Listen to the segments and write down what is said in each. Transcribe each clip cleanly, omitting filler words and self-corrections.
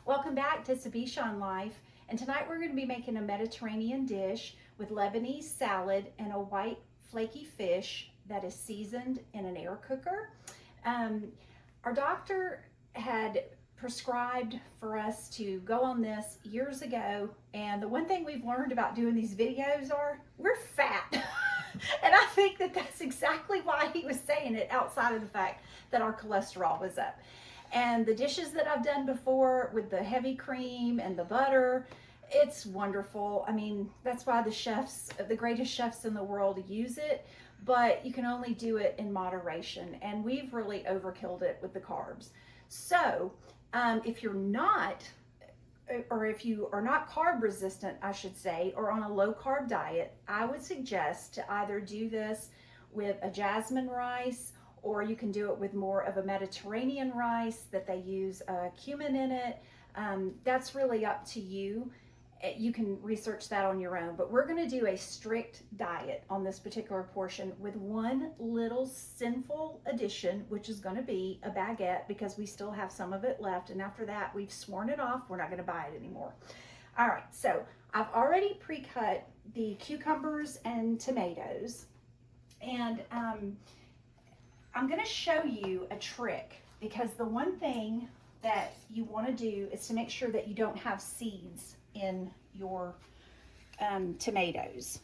Welcome back to Sabisha on Life, and tonight we're going to be making a Mediterranean dish with Lebanese salad and a white flaky fish that is seasoned in an air cooker. Our doctor had prescribed for us to go on this years ago, and the one thing we've learned about doing these videos are we're fat. And I think that that's exactly why he was saying it, outside of the fact that our cholesterol was up. And the dishes that I've done before with the heavy cream and the butter, it's wonderful. I mean, that's why the chefs, the greatest chefs in the world, use it, but you can only do it in moderation. And we've really overkilled it with the carbs. So if you're not, or if you are not carb resistant, I should say, or on a low carb diet, I would suggest to either do this with a jasmine rice, or you can do it with more of a Mediterranean rice that they use cumin in it. That's really up to you. You can research that on your own, but we're going to do a strict diet on this particular portion with one little sinful addition, which is going to be a baguette, because we still have some of it left, and after that we've sworn it off. We're not going to buy it anymore. All right, so I've already pre-cut the cucumbers and tomatoes, and I'm going to show you a trick, because the one thing that you want to do is to make sure that you don't have seeds in your tomatoes.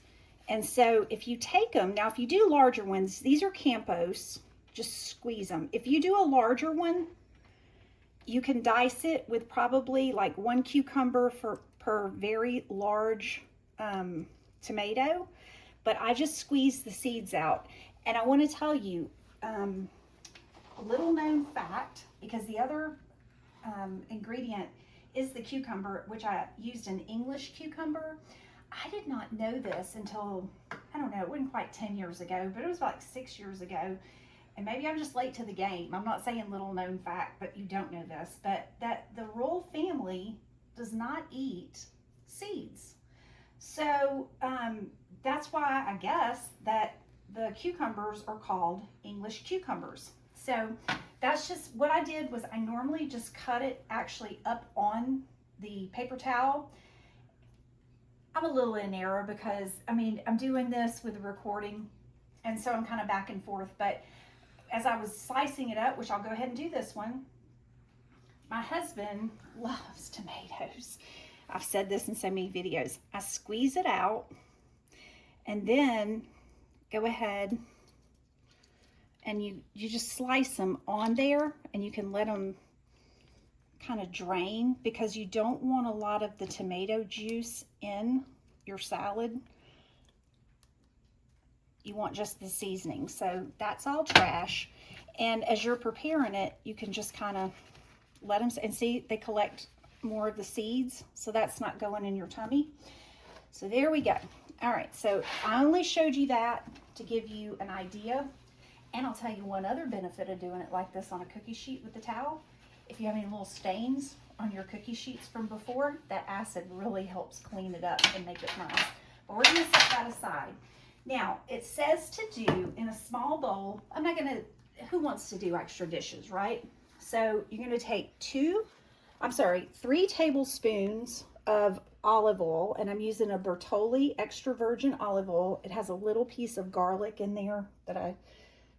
And so if you take them, now if you do larger ones, these are Campos, just squeeze them. If you do a larger one, you can dice it with probably like one cucumber per very large tomato, but I just squeeze the seeds out. And I want to tell you a little known fact, because the other ingredient is the cucumber, which I used an English cucumber. I did not know this until, I don't know, it wasn't quite 10 years ago, but it was like 6 years ago. And maybe I'm just late to the game. I'm not saying little known fact, but you don't know this, but that the royal family does not eat seeds. So that's why I guess that the cucumbers are called English cucumbers. So that's just what I did. Was I normally just cut it actually up on the paper towel. I'm a little in error because, I mean, I'm doing this with a recording, and so I'm kind of back and forth. But as I was slicing it up, which I'll go ahead and do this one, my husband loves tomatoes. I've said this in so many videos. I squeeze it out and then go ahead and you just slice them on there, and you can let them kind of drain, because you don't want a lot of the tomato juice in your salad. You want just the seasoning. So that's all trash. And as you're preparing it, you can just kind of let them, and see, they collect more of the seeds, so that's not going in your tummy. So there we go. All right, so I only showed you that to give you an idea. And I'll tell you one other benefit of doing it like this on a cookie sheet with the towel. If you have any little stains on your cookie sheets from before, that acid really helps clean it up and make it nice. But we're gonna set that aside. Now, it says to do in a small bowl. I'm not gonna, who wants to do extra dishes, right? So you're gonna take 3 tablespoons of olive oil, and I'm using a Bertolli extra virgin olive oil. It has a little piece of garlic in there that I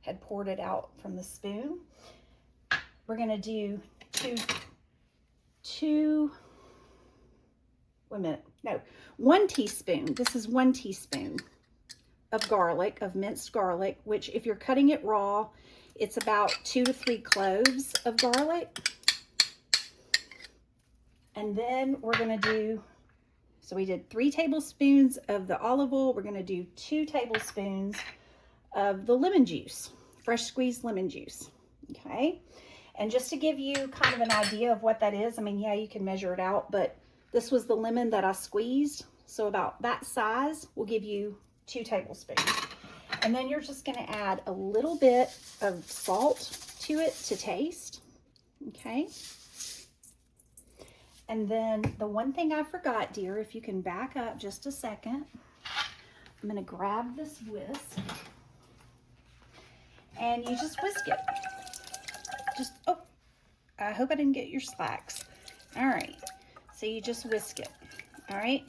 had poured it out from the spoon. We're gonna do one teaspoon. This is 1 teaspoon of garlic, of minced garlic, which if you're cutting it raw, it's about 2 to 3 cloves of garlic. And then we're gonna do, so we did 3 tablespoons of the olive oil. We're gonna do 2 tablespoons of the lemon juice, fresh squeezed lemon juice, okay? And just to give you kind of an idea of what that is, I mean, yeah, you can measure it out, but this was the lemon that I squeezed, so about that size will give you 2 tablespoons. And then you're just gonna add a little bit of salt to it to taste, okay? And then the one thing I forgot, dear, if you can back up just a second, I'm gonna grab this whisk, and you just whisk it. Just, oh, I hope I didn't get your slacks. All right, so you just whisk it. All right,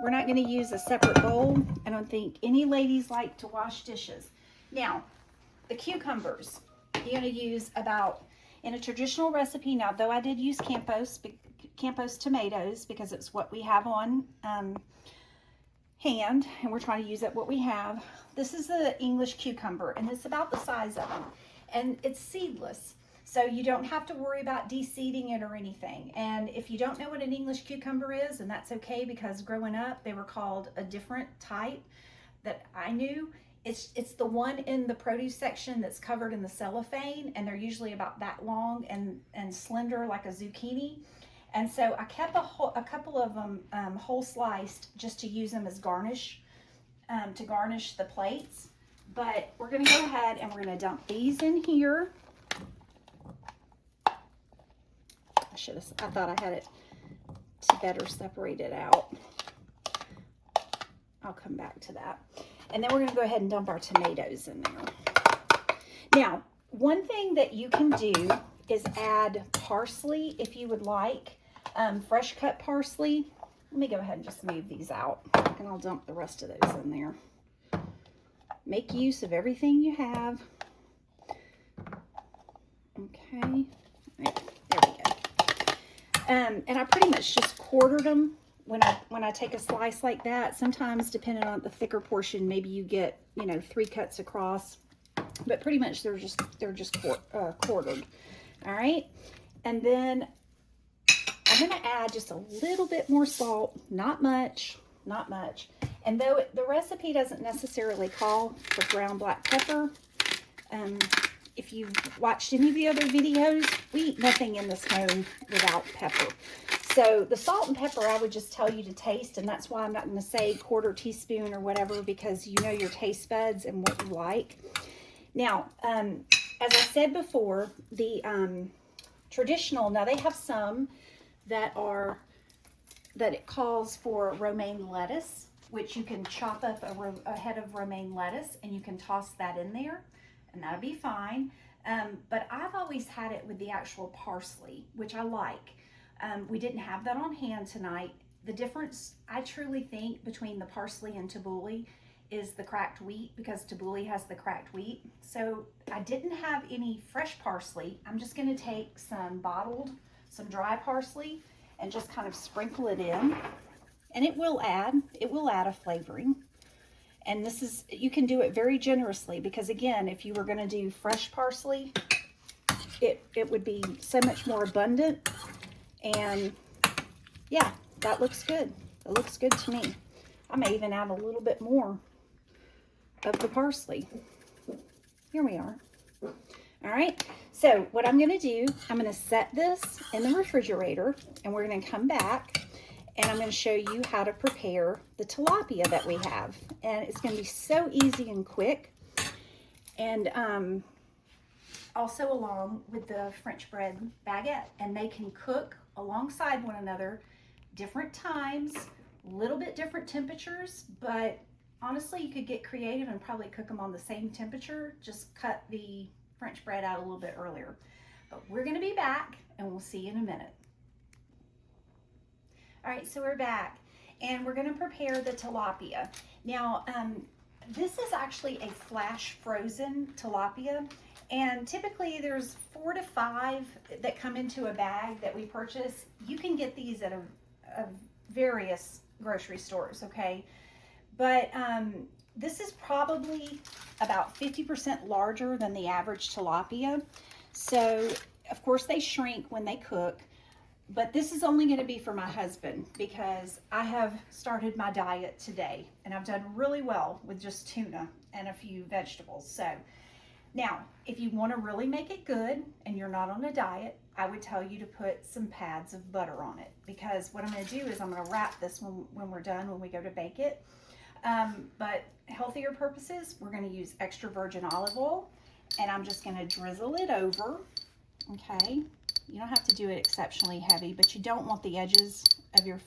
we're not going to use a separate bowl. I don't think any ladies like to wash dishes. Now, the cucumbers, you're going to use about, in a traditional recipe, now though I did use Campos tomatoes because it's what we have on hand, and we're trying to use up what we have. This is the English cucumber, and it's about the size of them, and it's seedless. So you don't have to worry about de-seeding it or anything. And if you don't know what an English cucumber is, and that's okay, because growing up they were called a different type that I knew. It's the one in the produce section that's covered in the cellophane, and they're usually about that long and slender like a zucchini. And so I kept a couple of them whole sliced just to use them as garnish, to garnish the plates. But we're going to go ahead and we're going to dump these in here. I thought I had it to better separate it out. I'll come back to that. And then we're going to go ahead and dump our tomatoes in there. Now, one thing that you can do is add parsley if you would like, fresh cut parsley. Let me go ahead and just move these out, and I'll dump the rest of those in there. Make use of everything you have. Okay, right, there we go. And I pretty much just quartered them when I take a slice like that. Sometimes, depending on the thicker portion, maybe you get, 3 cuts across, but pretty much they're just quartered. All right, and then I'm going to add just a little bit more salt, not much. And though the recipe doesn't necessarily call for ground black pepper, if you've watched any of the other videos, we eat nothing in this home without pepper. So the salt and pepper, I would just tell you to taste, and that's why I'm not going to say 1/4 teaspoon or whatever, because you know your taste buds and what you like. Now, as I said before, the traditional, now they have some that it calls for romaine lettuce, which you can chop up a head of romaine lettuce and you can toss that in there, and that'll be fine. But I've always had it with the actual parsley, which I like. We didn't have that on hand tonight. The difference, I truly think, between the parsley and tabbouleh is the cracked wheat, because tabbouleh has the cracked wheat. So I didn't have any fresh parsley. I'm just going to take some dry parsley and just kind of sprinkle it in, and it will add a flavoring. And this is, you can do it very generously, because again, if you were going to do fresh parsley, it would be so much more abundant. And yeah, that looks good. It looks good to me. I may even add a little bit more of the parsley. Here we are. All right, so what I'm going to do, I'm going to set this in the refrigerator, and we're going to come back and I'm going to show you how to prepare the tilapia that we have. And it's going to be so easy and quick. And also along with the French bread baguette, and they can cook alongside one another, different times, a little bit different temperatures, but honestly, you could get creative and probably cook them on the same temperature. Just cut the French bread out a little bit earlier. But we're going to be back, and we'll see you in a minute. All right, so we're back, and we're going to prepare the tilapia. Now, this is actually a flash frozen tilapia, and typically there's 4 to 5 that come into a bag that we purchase. You can get these at various grocery stores, okay? But this is probably about 50% larger than the average tilapia. So, of course, they shrink when they cook. But this is only going to be for my husband, because I have started my diet today, and I've done really well with just tuna and a few vegetables. So now, if you want to really make it good and you're not on a diet, I would tell you to put some pads of butter on it, because what I'm going to do is I'm going to wrap this when we're done, when we go to bake it. But healthier purposes, we're going to use extra virgin olive oil, and I'm just going to drizzle it over. Okay, you don't have to do it exceptionally heavy, but you don't want the edges of your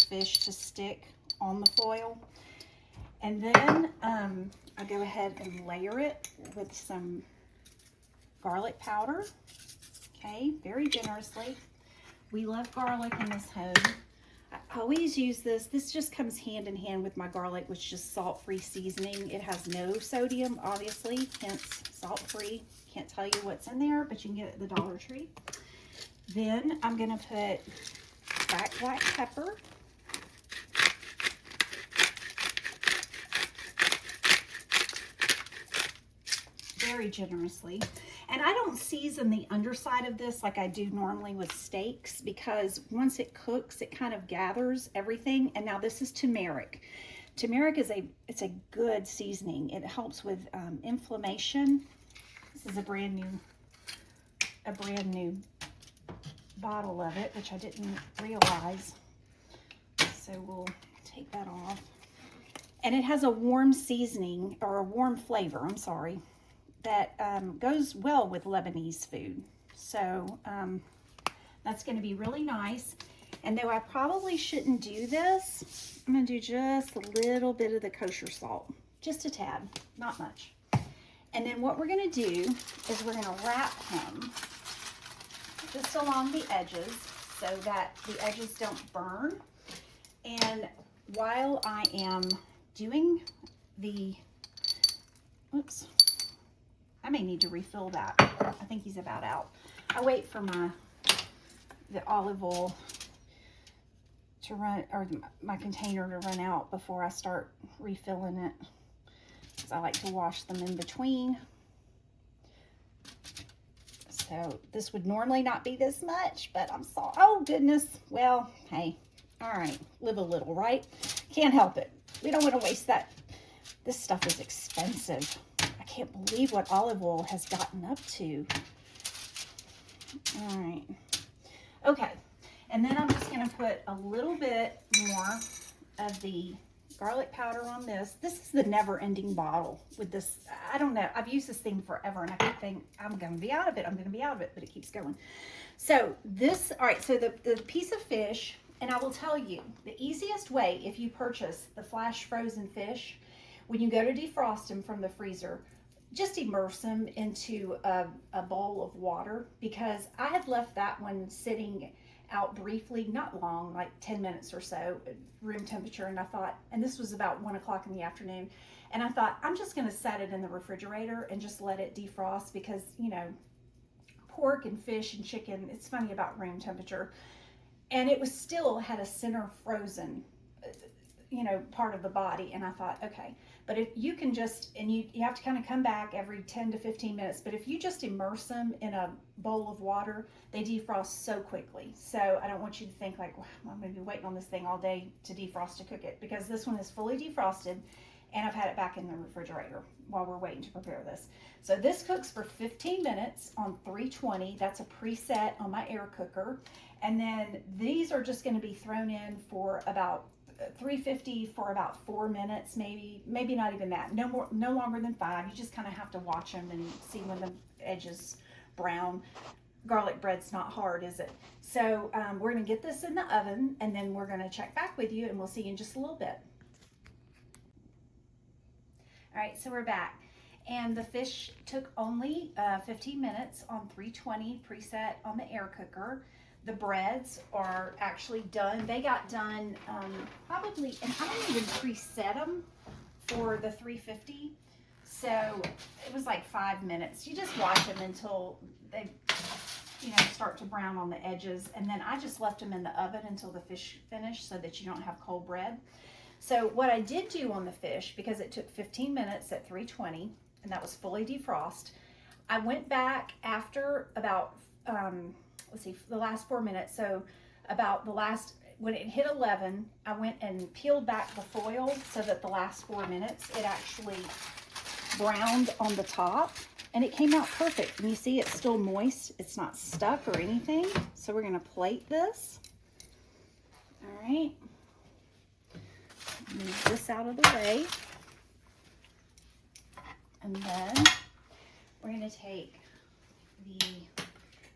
fish to stick on the foil. And then I'll go ahead and layer it with some garlic powder. Okay, very generously. We love garlic in this home. I always use this. This just comes hand in hand with my garlic, which is just salt-free seasoning. It has no sodium, obviously, hence salt-free. Can't tell you what's in there, but you can get it at the Dollar Tree. Then I'm going to put cracked black pepper. Very generously. And I don't season the underside of this like I do normally with steaks, because once it cooks, it kind of gathers everything. And now this is turmeric. Turmeric is it's a good seasoning. It helps with inflammation. This is a brand new bottle of it, which I didn't realize. So we'll take that off. And it has a warm seasoning, or a warm flavor, I'm sorry, that goes well with Lebanese food. So that's going to be really nice. And though I probably shouldn't do this, I'm going to do just a little bit of the kosher salt. Just a tad, not much. And then what we're going to do is we're going to wrap him just along the edges so that the edges don't burn. And while I am doing the, oops, I may need to refill that. I think he's about out. I wait for the olive oil to run, or my container to run out before I start refilling it, because I like to wash them in between. So this would normally not be this much, but I'm sorry. Oh goodness. Well, hey, all right, live a little, right? Can't help it. We don't want to waste that. This stuff is expensive. I can't believe what olive oil has gotten up to. All right. Okay. And then I'm just going to put a little bit more of the garlic powder on this. This is the never-ending bottle with this. I don't know. I've used this thing forever, and I keep thinking, I'm going to be out of it. I'm going to be out of it, but it keeps going. So this, all right, so the piece of fish, and I will tell you, the easiest way, if you purchase the flash frozen fish, when you go to defrost them from the freezer, just immerse them into a bowl of water, because I had left that one sitting out briefly, not long, like 10 minutes or so, room temperature, and I thought, and this was about 1 o'clock in the afternoon, and I thought, I'm just going to set it in the refrigerator and just let it defrost, because, you know, pork and fish and chicken, it's funny about room temperature. And it was still had a center frozen, you know, part of the body. And I thought, okay, but if you can just, and you have to kind of come back every 10 to 15 minutes, but if you just immerse them in a bowl of water, they defrost so quickly. So I don't want you to think like, well, I'm going to be waiting on this thing all day to defrost to cook it, because this one is fully defrosted, and I've had it back in the refrigerator while we're waiting to prepare this. So this cooks for 15 minutes on 320. That's a preset on my air cooker. And then these are just going to be thrown in for about 350 for about 4 minutes, maybe not even that. No longer than 5. You just kind of have to watch them and see when the edges brown. Garlic bread's not hard, is it? So we're going to get this in the oven, and then we're going to check back with you, and we'll see you in just a little bit. All right, so we're back. And the fish took only 15 minutes on 320 preset on the air cooker. The breads are actually done. They got done probably, and I don't even preset them for the 350. So it was like 5 minutes. You just watch them until they, you know, start to brown on the edges. And then I just left them in the oven until the fish finished, so that you don't have cold bread. So what I did do on the fish, because it took 15 minutes at 320, and that was fully defrost, I went back after about, let's see, the last 4 minutes. So about the last, when it hit 11, I went and peeled back the foil so that the last 4 minutes, it actually browned on the top, and it came out perfect. And you see it's still moist. It's not stuck or anything. So we're going to plate this. All right. Move this out of the way. And then we're going to take the,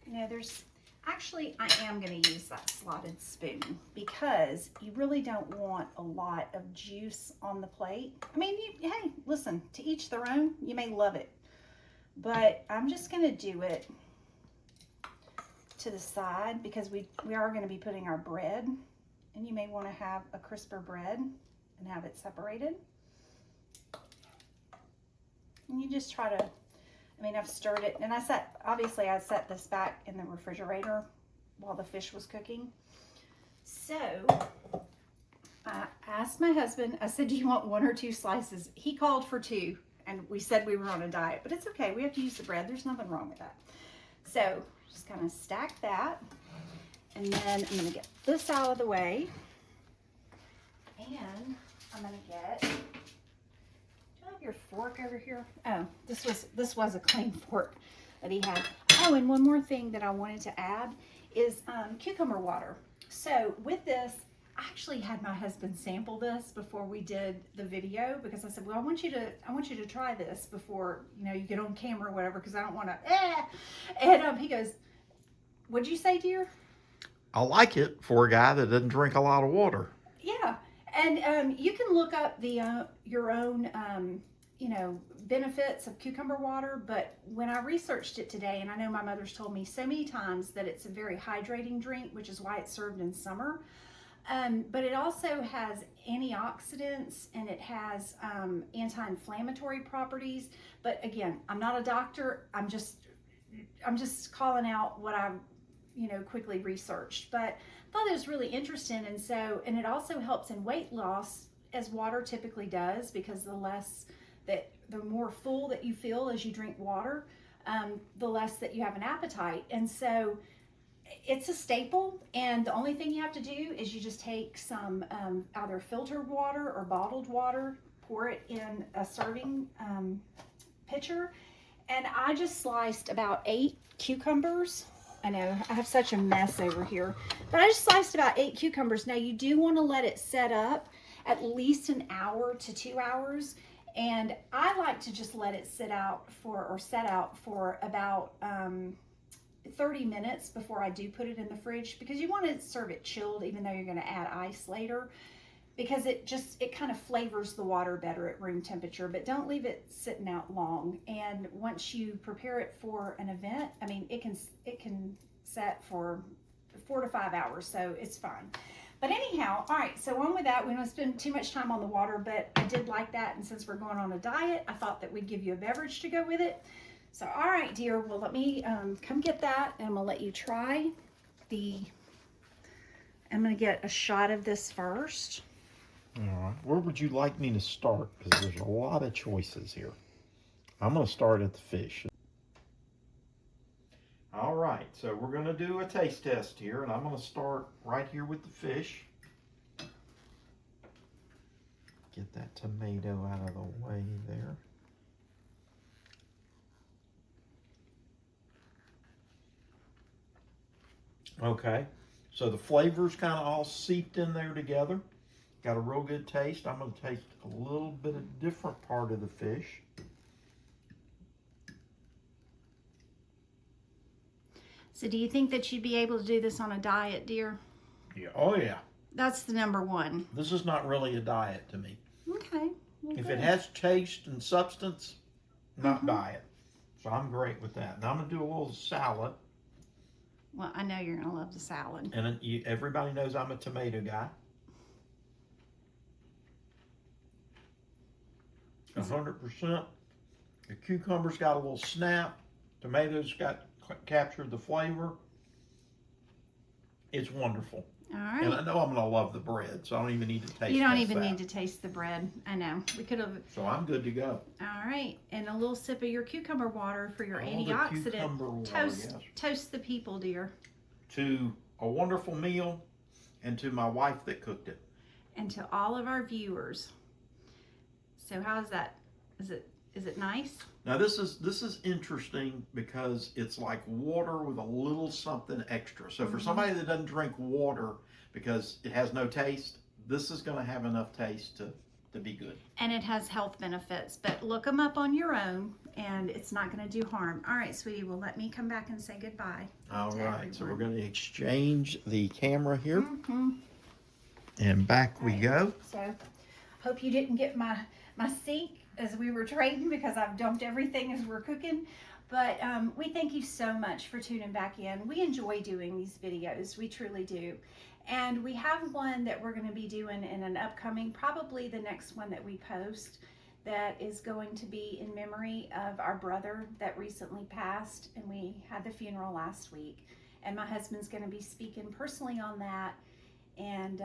you know, there's, actually I am going to use that slotted spoon, because you really don't want a lot of juice on the plate. I mean, hey, listen, to each their own. You may love it, but I'm just going to do it to the side because we are going to be putting our bread, and you may want to have a crisper bread and have it separated. And you just try to, I mean, I've stirred it, and obviously I set this back in the refrigerator while the fish was cooking. So I asked my husband, I said, do you want 1 or 2 slices? He called for 2, and we said we were on a diet, but it's okay. We have to use the bread. There's nothing wrong with that. So just kind of stack that, and then I'm going to get this out of the way, and I'm going to get, do you have your fork over here? Oh, this was a clean fork that he had. Oh, and one more thing that I wanted to add is cucumber water. So with this, I actually had my husband sample this before we did the video, because I said, well, I want you to try this before, you know, you get on camera or whatever, because I don't want to, And he goes, what'd you say, dear? I like it for a guy that doesn't drink a lot of water. Yeah. And you can look up your own, you know, benefits of cucumber water. But when I researched it today, and I know my mother's told me so many times that it's a very hydrating drink, which is why it's served in summer. But it also has antioxidants, and it has anti-inflammatory properties. But again, I'm not a doctor. I'm just calling out what I've, you know, quickly researched. But I thought it was really interesting, and it also helps in weight loss, as water typically does, because the more full that you feel as you drink water, the less that you have an appetite. And so it's a staple, and the only thing you have to do is you just take some either filtered water or bottled water, pour it in a serving pitcher, and I just sliced about 8 cucumbers. I know I have such a mess over here, but I just sliced about 8 cucumbers. Now you do want to let it set up at least an hour to 2 hours, and I like to just let it set out for about 30 minutes before I do put it in the fridge, because you want to serve it chilled, even though you're going to add ice later, because it kind of flavors the water better at room temperature. But don't leave it sitting out long. And once you prepare it for an event, I mean, it can set for 4 to 5 hours, so it's fine. But anyhow, all right, so on with that. We don't spend too much time on the water, but I did like that, and since we're going on a diet, I thought that we'd give you a beverage to go with it. So, all right, dear, well, let me come get that, and I'm going to let you try I'm going to get a shot of this first. All right. Where would you like me to start? Because there's a lot of choices here. I'm going to start at the fish. All right, so we're going to do a taste test here, and I'm going to start right here with the fish. Get that tomato out of the way there. Okay, so the flavors kind of all seeped in there together. Got a real good taste. I'm going to taste a little bit of different part of the fish. So do you think that you'd be able to do this on a diet, dear? Yeah. Oh, yeah. That's the number one. This is not really a diet to me. Okay. Well, if good. it has taste and substance, not diet. So I'm great with that. Now I'm going to do a little salad. Well, I know you're going to love the salad. And everybody knows I'm a tomato guy. 100%. The cucumber's got a little snap. Tomatoes captured the flavor. It's wonderful. All right. And I know I'm going to love the bread, so I don't even need to taste. You don't even need to taste the bread. I know. We could have. So I'm good to go. All right, and a little sip of your cucumber water for your antioxidant. Toast the people, dear. To a wonderful meal, and to my wife that cooked it. And to all of our viewers. So how is that? Is it nice? Now this is interesting because it's like water with a little something extra. So for somebody that doesn't drink water because it has no taste, this is going to have enough taste to be good. And it has health benefits, but look them up on your own, and it's not going to do harm. All right, sweetie, well, let me come back and say goodbye. All right, so we're going to exchange the camera here. And back we go. So hope you didn't get my sink as we were trading, because I've dumped everything as we're cooking. But we thank you so much for tuning back in. We enjoy doing these videos. We truly do. And we have one that we're going to be doing in an upcoming, probably the next one that we post, that is going to be in memory of our brother that recently passed. And we had the funeral last week. And my husband's going to be speaking personally on that. And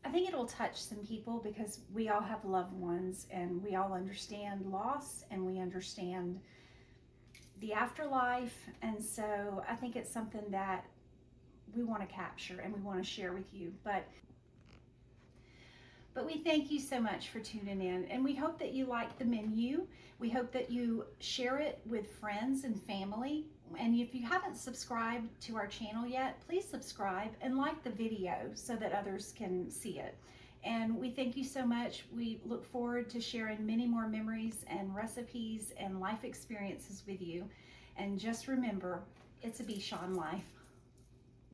I think it'll touch some people because we all have loved ones and we all understand loss and we understand the afterlife. And so I think it's something that we want to capture and we want to share with you. But we thank you so much for tuning in, and we hope that you like the menu. We hope that you share it with friends and family. And if you haven't subscribed to our channel yet, please subscribe and like the video so that others can see it. And we thank you so much. We look forward to sharing many more memories and recipes and life experiences with you. And just remember, it's a Bishan life.